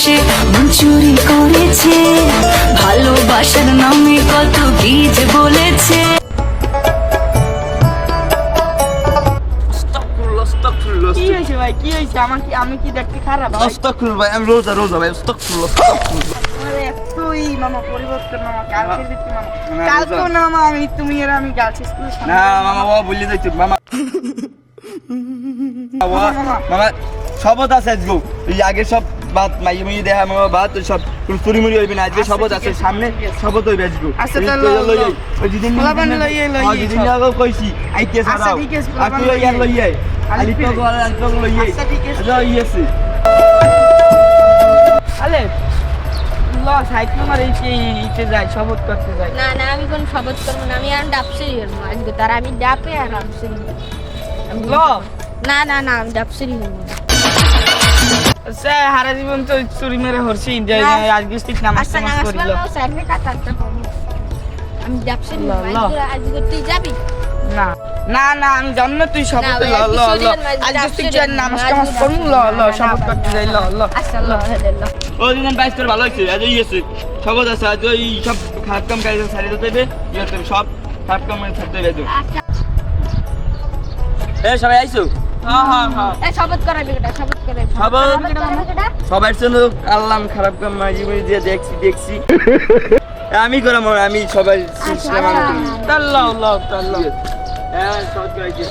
এসে মন চুরি করেছে, ভালোবাসার নামে কত কি যে বলেছে। কি হয়েছে ভাই, কি হয়েছে? আমি কি দেখতে খারাপ? ভাই আমি রোজা ভাই আরে এতই মামা পরিবর্তন মামা, কালকে দেখতে মামা, কালকেও না মামা তুমি আর আমি গার্লস স্কুলে না মামা ও বললি যাইতো মামা মামা শপথ আছে আজকে এই আগে সব বাত মাইয়ে মাইয়ে দেখা মামা বাত সব চুরি মুড়ি হইবে না, আজকে শপথ আছে সামনে শপথ হইবে আজকে। আচ্ছা তাহলে ওই যেদিন যেদিন আগে কইছি আইতে আচ্ছা, সারাও ঠিক আছে, আর তুই ইয়ার লই আই আলি তো গোয়াল আর তো লই আই আচ্ছা, ঠিক আছে। যা ইয়েছে আলে লস হাইট নাম্বার এইতে যাই শপথ করতে যাই। না না আমি কোন শপথ করবো না, আমি আর ডাবসেরি হবো আজকে, তার আমি ডাবে আর ডাবসেরি ল না না না আমি ডাবসেরি হবো। সে হারা জীবন তো চুরি মেরে হরছি আজকে ঠিক নামাজ আচ্ছা টামাজ নামাজ করিল। পড়লেও সাইডে কাটাতে পারবো, আমি ডাবসেরি ল, ল। আজকে তুই যাবি? না না না আমি জানি না তুই শপথ না, ল ভাই, ল আজকে ল চুরি আর আজকে ঠিক ডাবসেরি নামাজ আজকে টামাজ করুন ল ল ডাবসেরি। শপথ করতে যাই ল ল। আচ্ছা ল ল। ওই দিন বাইস তোর ভালো হইছে আজ ইয়েছে শপথ আছে আজ ওই সব খারাপ কাম কাজ ছাড়ি দিতে হবে ইয়ে তুমি সব খারাপ কাম ছাড়তে হবে। আচ্ছা এ সবাই আইছো হ্যাঁ হ্যাঁ হ্যাঁ এই শপথ করাবি কেটা, শপথ করাবি শপথ? করাবি কেটা? সবার জন্য আল্লাহ খারাপ কাম মাঝে মাঝে দিয়ে দেখছি আমি করাম আমি সবাই সিস্টেম তাল ল ল তাল ল। হ্যাঁ শপথ করাইছি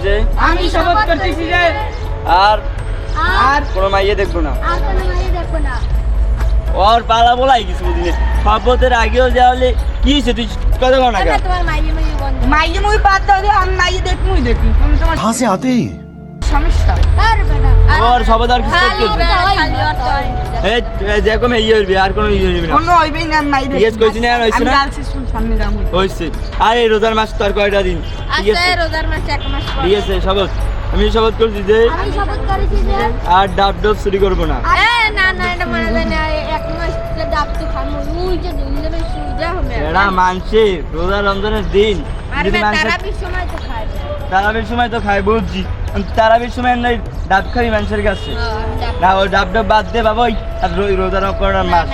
যে আমি শপথ করতেছি যে আর আর কোনো মাইয়ে দেখবো না আর কোনো মাইয়ে দেখো না। ওর পালা বলাই কিছু বুঝিনি শপথের আগেও যাওয়ালে কি হয়েছে তুই কথা বল না এবার কেন? তোমার মাইয়ে মাইয়ে বন্ধ। মাইয়ে মুই বাদ দাও যে আমি মাইয়ে দেখমুই দেখি তুমি তোমার कहाँ से आते हैं ये? সমস্যা। আর বেটা ওর শপথ আর কিছু খালি করতে বেটা খালি অত এই যেরকম ইয়ে হইবে আর কোনো ইয়ে হইবে না কোনো হইবেই না আমি মাইয়ে জিজ্ঞেস কইছি না আর হইছে আমি না গার্লস স্কুল সামনে যাবো। হইছে আরে রোজার মাস তো আর কয়টা দিন ঠিক আচ্ছা আছে রোজার মাসে এক মাস পর ঠিক আছে শপথ আমি শপথ করছি যে আমি শপথ করেছি যে আর ডাব চুরি করবো না। না না এটা মনে হয় না, এক মাস ডাব তো খামো উই যে দিলে সুজা হবে। এরা মানছে রোজা রমজানের দিন আর যদি মানুষে তারাবির সময় তো খায়। তারাবির সময় তো খায় বুঝছি তারাবির সময় নাই ডাব খাই মানুষের কাছে না ওই ডাব বাদ দে বাবা ওই আর রোজা রমজানের মাস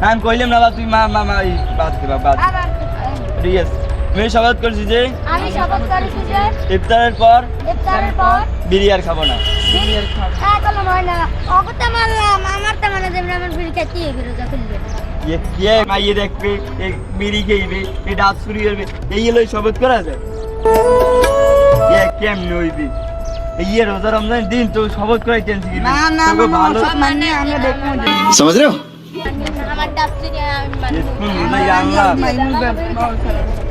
আমি কইলাম না বাবা তুই মা মামা এই বাদ দে বাবা বাদ দে। ঠিক আছে আমি শপথ করছি যে আমি শপথ করেছি যে ইফতারের পর ইফতারের পর বিড়ি আর খাবো না। কোনো হয় না অগতে মারলাম আমার তো মানে দেবে আমার বিড়ি খাইতে এগুলো যখন কে মাইয়ে দেখবে এই বিড়ি খেইবে এই ডাব চুরি করবে এই হলো শপথ করা যায় কেমনি হইবে এই রোজা রমজানের দিন তো শপথ করাই টেনছি না না তোকে মামা ভালো সব মানে আমরা দেখবো समझ रहे हो? আমার ডাব থেকে আমি এক্ষুন রোজাই আনলাম মাইয়ে